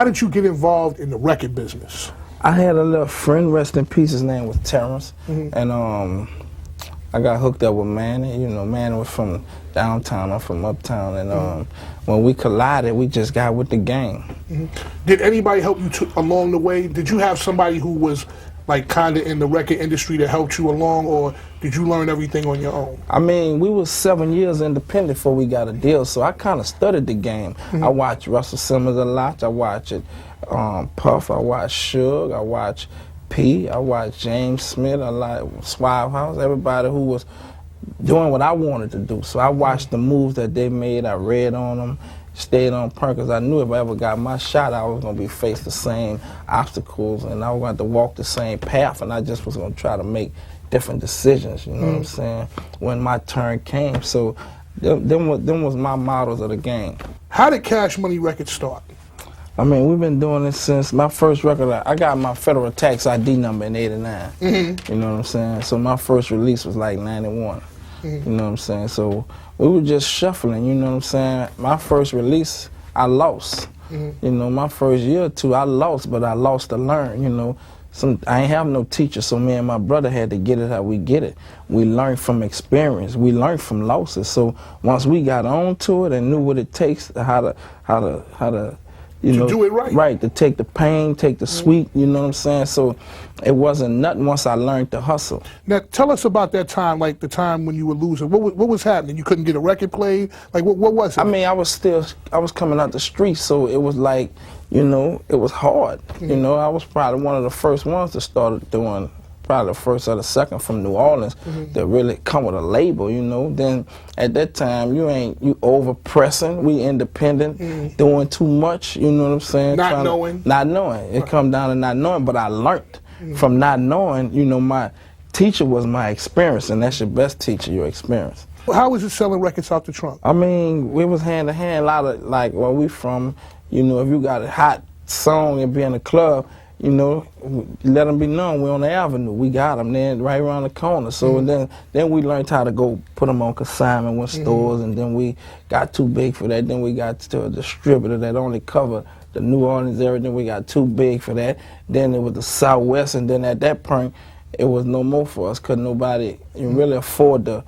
How did you get involved in the record business? I had a little friend, rest in peace, his name was Terrence, and I got hooked up with Manny. You know, Manny was from downtown, I'm from uptown, and when we collided, we just got with the game. Did anybody help you along the way? Did you have somebody who was like kind of in the record industry that helped you along, or did you learn everything on your own? I mean, we was 7 years independent before we got a deal, so I kind of studied the game. I watched Russell Simmons a lot. I watched Puff. I watched Suge. I watched P. I watched James Smith. I like Swab House. Everybody who was doing what I wanted to do. So I watched the moves that they made. I read on them. Stayed on point because I knew if I ever got my shot, I was going to be faced the same obstacles and I was going to walk the same path, and I just was going to try to make different decisions, you know what I'm saying, when my turn came. So them was my models of the game. How did Cash Money Records start? I mean, we've been doing this since my first record. I got my federal tax ID number in '89. You know what I'm saying? So my first release was like '91. You know what I'm saying? So we were just shuffling, you know what I'm saying? My first release, I lost. You know, my first year or two, I lost, but I lost to learn, you know. I ain't have no teacher, so me and my brother had to get it how we get it. We learned from experience. We learned from losses. So once we got on to it and knew what it takes, how to you know, do it right. Right, to take the pain, take the sweet, you know what I'm saying? So it wasn't nothing once I learned to hustle. Now, tell us about that time, like the time when you were losing. What was happening? You couldn't get a record played? Like, what was it? I mean, I was coming out the streets, so it was like, you know, it was hard. You know, I was probably one of the first ones to start doing, probably the first or the second from New Orleans that really come with a label, you know. Then at that time, you over pressing, we independent, doing too much, you know what I'm saying? Not knowing. It come down to not knowing, but I learned from not knowing, you know, my teacher was my experience, and that's your best teacher, your experience. How was it selling records out the trunk? I mean, we was hand to hand, a lot of, like, where we from, you know, if you got a hot song and be in a club, you know, let them be known we're on the avenue. We got them then right around the corner. So then we learned how to go put them on consignment with stores, and then we got too big for that. Then we got to a distributor that only covered the New Orleans area. Then we got too big for that. Then it was the Southwest, and then at that point, it was no more for us because nobody really afford to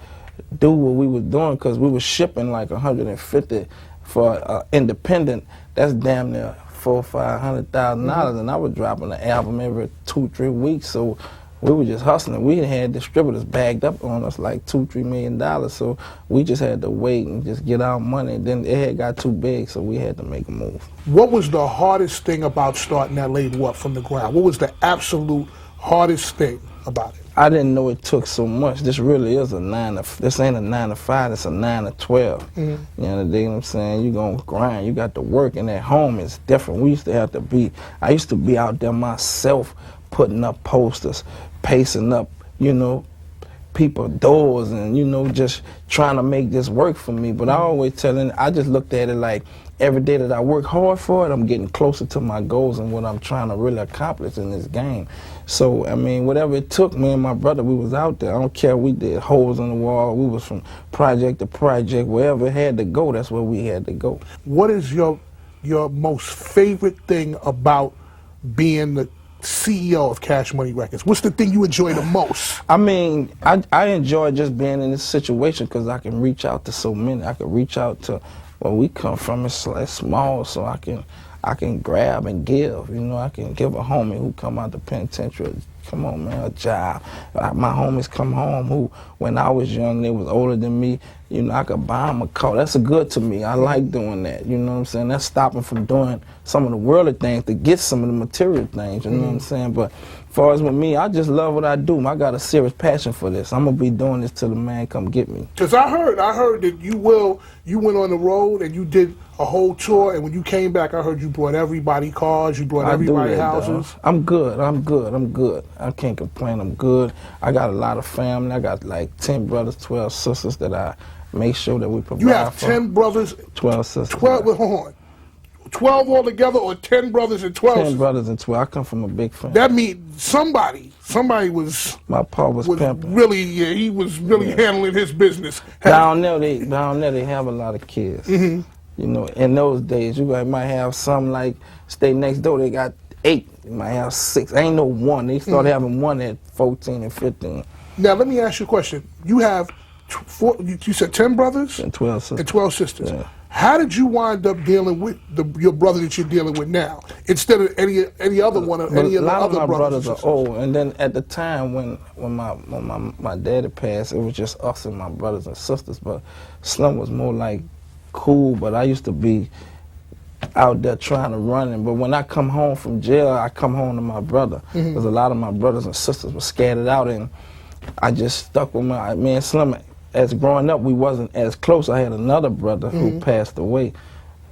do what we was doing because we was shipping like 150 for independent. That's damn near $400,000 or $500,000, and I was dropping an album every 2-3 weeks. So we were just hustling. We had distributors bagged up on us like $2-3 million. So we just had to wait and just get our money. Then it had got too big, so we had to make a move. What was the hardest thing about starting that label up from the ground? What was the absolute hardest thing about it? I didn't know it took so much. This really is this ain't a 9 to 5, it's a 9 to 12. You know what I'm saying? You gonna grind, you got to work, and at home it's different. We used to have to I used to be out there myself putting up posters, pacing up, you know, people doors, and, you know, just trying to make this work for me. But I just looked at it like every day that I work hard for it, I'm getting closer to my goals and what I'm trying to really accomplish in this game. So, I mean, whatever it took, me and my brother, we was out there. I don't care, we did holes in the wall. We was from project to project. Wherever it had to go, that's where we had to go. What is your most favorite thing about being the CEO of Cash Money Records? What's the thing you enjoy the most? I mean, I enjoy just being in this situation because I can reach out to so many. I can reach out to where we come from. It's small, so I can grab and give. You know, I can give a homie who come out the penitentiary, come on, man, a job. My homies come home who, when I was young, they was older than me. You know, I could buy them a car. That's good to me. I like doing that. You know what I'm saying? That's stopping from doing some of the worldly things to get some of the material things. You know what I'm saying? But as far as with me, I just love what I do. I got a serious passion for this. I'm gonna be doing this till the man come get me. Cause I heard that you went on the road and you did a whole tour, and when you came back, I heard you brought everybody cars, you brought everybody houses. I'm good. I can't complain. I'm good. I got a lot of family. I got like 10 brothers, 12 sisters that I make sure that we provide for. You have 10 brothers, 12 sisters. 12, hold on. 12 altogether, or 10 brothers and 12 10 sisters? brothers and 12. I come from a big family. That means somebody was... My pa was pimping. Really, yeah, he was really handling his business. Down there they have a lot of kids. You know, in those days, you might have some like stay next door. They got 8. You might have 6. Ain't no 1. They started having 1 at 14 and 15. Now let me ask you a question. You have you said 10 brothers And 12 sisters. and 12 sisters. Yeah. How did you wind up dealing with your brother that you're dealing with now, instead of any other one or any of the other brothers? A lot of my brothers are old, and then at the time when my daddy passed, it was just us and my brothers and sisters. But Slim was more like cool. But I used to be out there trying to run him. But when I come home from jail, I come home to my brother, because a lot of my brothers and sisters were scattered out, and I just stuck with me and Slim. As growing up, we wasn't as close. I had another brother who passed away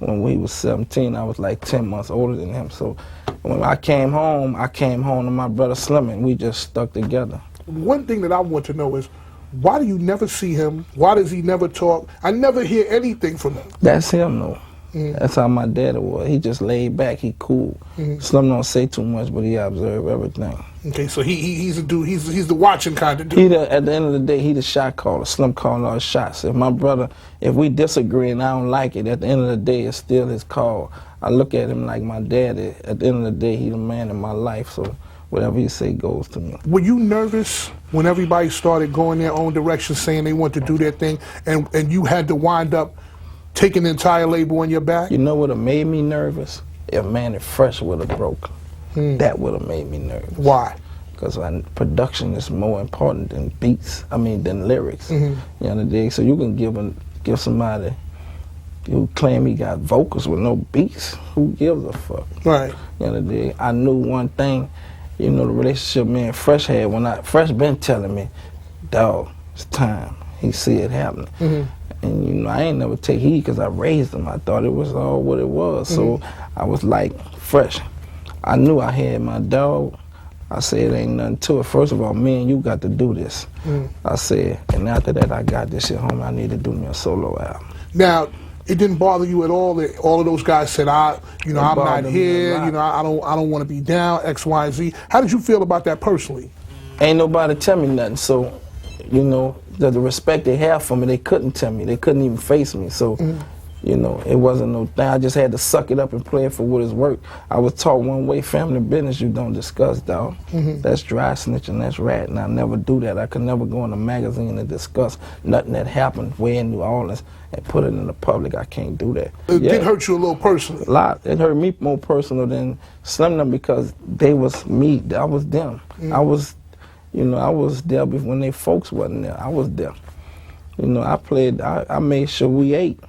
when we was 17. I was like 10 months older than him. So when I came home to my brother Slim, and we just stuck together. One thing that I want to know is, why do you never see him? Why does he never talk? I never hear anything from him. That's him, though. That's how my daddy was. He just laid back. He cool. Slim don't say too much, but he observe everything. Okay, so he's a dude. He's the watching kind of dude. At the end of the day, he the shot caller. Slim calling all the shots. If we disagree and I don't like it, at the end of the day, it's still his call. I look at him like my daddy. At the end of the day, he the man in my life. So whatever he say goes to me. Were you nervous when everybody started going their own direction, saying they want to do their thing, and you had to wind up taking the entire label on your back? You know what have made me nervous? If Manny Fresh would have broke, that would have made me nervous. Why? Because production is more important than beats. Than lyrics. You know what I mean? So you can give somebody who claim he got vocals with no beats. Who gives a fuck? Right. You know what I mean? I knew one thing. You know, the relationship me and Fresh had, Fresh been telling me, dog, it's time. He see it happening. And you know, I ain't never take heed because I raised him. I thought it was all what it was. So I was like, Fresh, I knew I had my dog. I said, ain't nothing to it. First of all, me and you got to do this. I said, and after that, I got this shit home. I need to do me a solo album. Now, it didn't bother you at all that all of those guys said, I'm not here. You know, I don't want to be down. X, Y, Z. How did you feel about that personally? Ain't nobody tell me nothing. So, you know, the respect they have for me, they couldn't tell me. They couldn't even face me. So, you know, it wasn't no thing. I just had to suck it up and play it for what it's worth. I was taught one way, family business you don't discuss, dog. That's dry snitching, that's ratting. I never do that. I could never go in a magazine and discuss nothing that happened way in New Orleans and put it in the public. I can't do that. It did hurt you a little personally. A lot. It hurt me more personal than Slim them because they was me. I was them. I was, you know, I was there when they folks wasn't there. I was there. You know, I made sure we ate.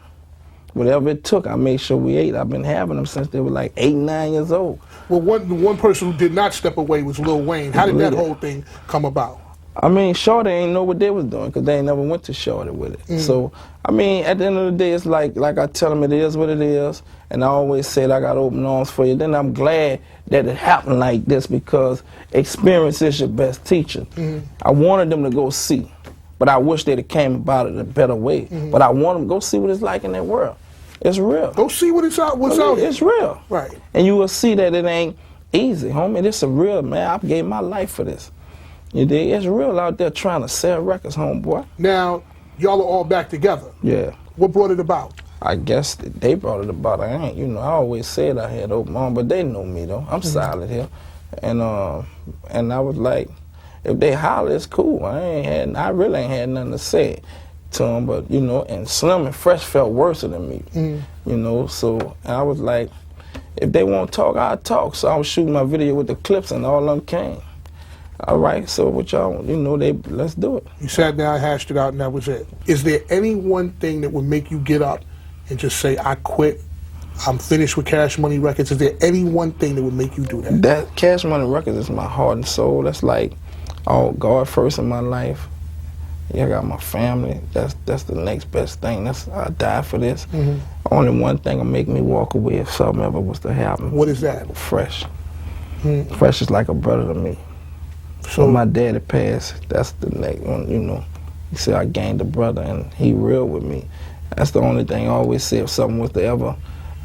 Whatever it took, I made sure we ate. I've been having them since they were like 8, 9 years old. Well, one person who did not step away was Lil Wayne. How did that whole thing come about? I mean, Shorty ain't know what they was doing because they ain't never went to Shorty with it. So, I mean, at the end of the day, it's like I tell them it is what it is, and I always said I got open arms for you. Then I'm glad that it happened like this because experience is your best teacher. I wanted them to go see, but I wish they'd have came about it a better way. But I want them to go see what it's like in that world. It's real. Go see what's out here. It's real. Right. And you will see that it ain't easy, homie. This is real, man. I gave my life for this. You dig? It's real out there trying to sell records, homeboy. Now, y'all are all back together. Yeah. What brought it about? I guess they brought it about. I ain't, you know, I always said I had open arms, but they know me, though. I'm solid here. And I was like, if they holler, it's cool. I really ain't had nothing to say to them, but, you know, and Slim and Fresh felt worse than me, you know, so I was like, if they won't talk, I'll talk. So I was shooting my video with the clips and all of them came. All right, so what y'all, you know, let's do it. You sat down, hashed it out, and that was it. Is there any one thing that would make you get up and just say, I quit, I'm finished with Cash Money Records? Is there any one thing that would make you do that? That Cash Money Records is my heart and soul. That's like, God first in my life. Yeah, I got my family. That's the next best thing. I die for this. Only one thing will make me walk away if something ever was to happen. What is that? Fresh. Fresh is like a brother to me. So when my daddy passed, that's the next one, you know. He said I gained a brother and he real with me. That's the only thing I always say. If something was to ever,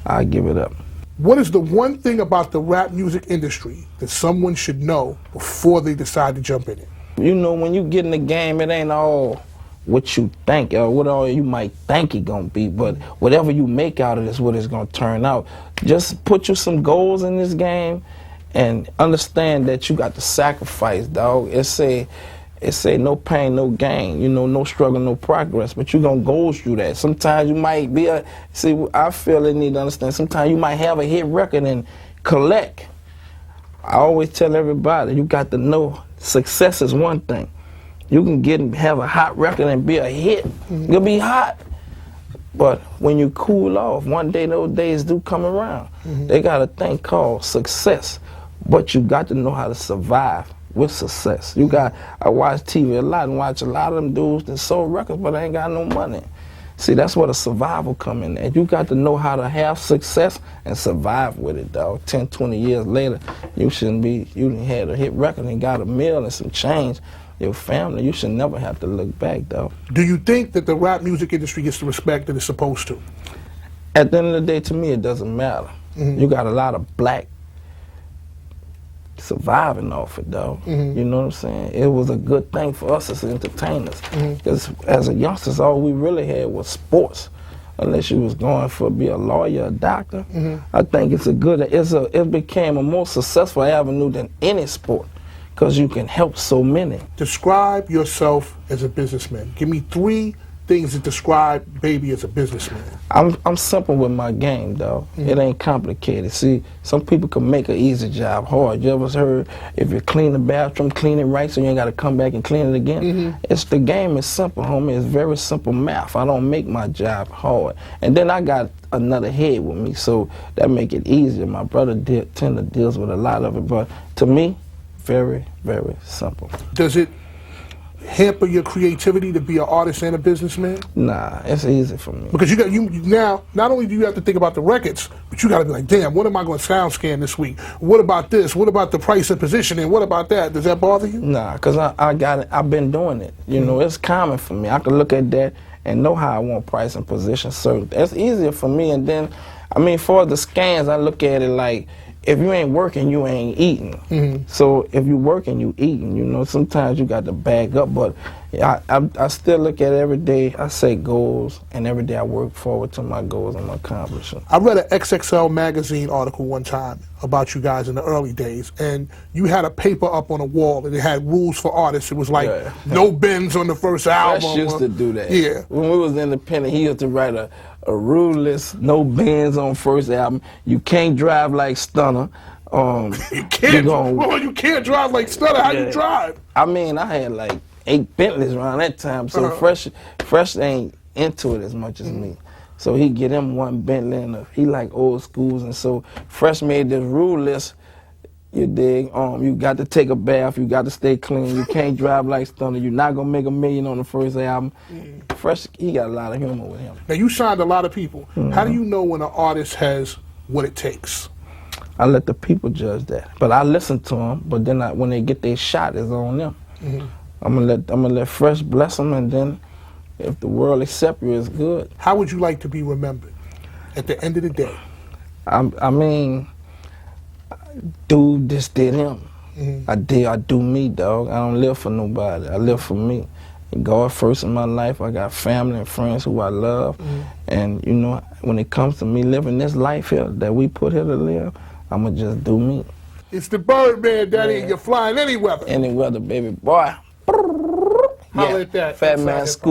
I'd give it up. What is the one thing about the rap music industry that someone should know before they decide to jump in it? You know, when you get in the game, it ain't all what you think or what all you might think it gonna be, but whatever you make out of this, what it's gonna turn out. Just put you some goals in this game and understand that you got to sacrifice, dog. It say no pain, no gain, you know, no struggle, no progress, but you gonna go through that. Sometimes you might be I feel they need to understand, sometimes you might have a hit record and collect. I always tell everybody, you got to know success is one thing. You can have a hot record and be a hit. You'll be hot. But when you cool off, one day those days do come around. They got a thing called success. But you got to know how to survive with success. I watch TV a lot and watch a lot of them dudes that sold records but they ain't got no money. See, that's where the survival come in at. You got to know how to have success and survive with it, dog. 10, 20 years later, you had a hit record and got a meal and some change. Your family, you should never have to look back, though. Do you think that the rap music industry gets the respect that it's supposed to? At the end of the day, to me, it doesn't matter. You got a lot of black surviving off it, though. You know what I'm saying? It was a good thing for us as entertainers. Because as a youngsters, all we really had was sports. Unless you was going for be a lawyer, a doctor. I think it became a more successful avenue than any sport. Because you can help so many. Describe yourself as a businessman. Give me 3 things that describe Baby as a businessman. I'm simple with my game, dog. It ain't complicated. See, some people can make an easy job hard. You ever heard if you clean the bathroom, clean it right so you ain't got to come back and clean it again? The game is simple, homie. It's very simple math. I don't make my job hard. And then I got another head with me, so that make it easier. My brother tend to deals with a lot of it, but to me, very, very simple. Does it hamper your creativity to be an artist and a businessman? Nah, it's easy for me. Because you now, not only do you have to think about the records, but you got to be like, damn, what am I going to sound scan this week? What about this? What about the price and positioning? What about that? Does that bother you? Nah, because I got it. I've been doing it. You know, it's common for me. I can look at that and know how I want price and position. So that's easier for me. And then, I mean, for the scans, I look at it like, if you ain't working, you ain't eating. So if you working, you eating. You know, sometimes you got to bag up, but I still look at it every day. I say goals, and every day I work forward to my goals and my accomplishments. I read an XXL magazine article one time about you guys in the early days, and you had a paper up on a wall, and it had rules for artists. It was like, no bends on the first album. Fresh used to do that. Yeah. When we was independent, he used to write a rule list, no bends on first album. You can't drive like Stunner. You can't. You can't drive like Stunner. How you drive? I mean, I had like 8 Bentleys around that time, so Fresh ain't into it as much as me. So he get him 1 Bentley, and he like old schools, and so Fresh made this rule list. You dig? You got to take a bath. You got to stay clean. You can't drive like Stunner. You're not gonna make $1 million on the first album. Fresh, he got a lot of humor with him. Now you signed a lot of people. How do you know when an artist has what it takes? I let the people judge that, but I listen to them. But then when they get their shot, it's on them. I'm gonna let Fresh bless them, and then if the world accepts you, it's good. How would you like to be remembered at the end of the day? I mean, dude just did him. I do me, dog. I don't live for nobody. I live for me. God first in my life. I got family and friends who I love. And you know, when it comes to me living this life here that we put here to live, I'ma just do me. It's the Birdman, Daddy. You're flying any weather. Any weather, baby boy. Holla at that. Fat Man Scoop.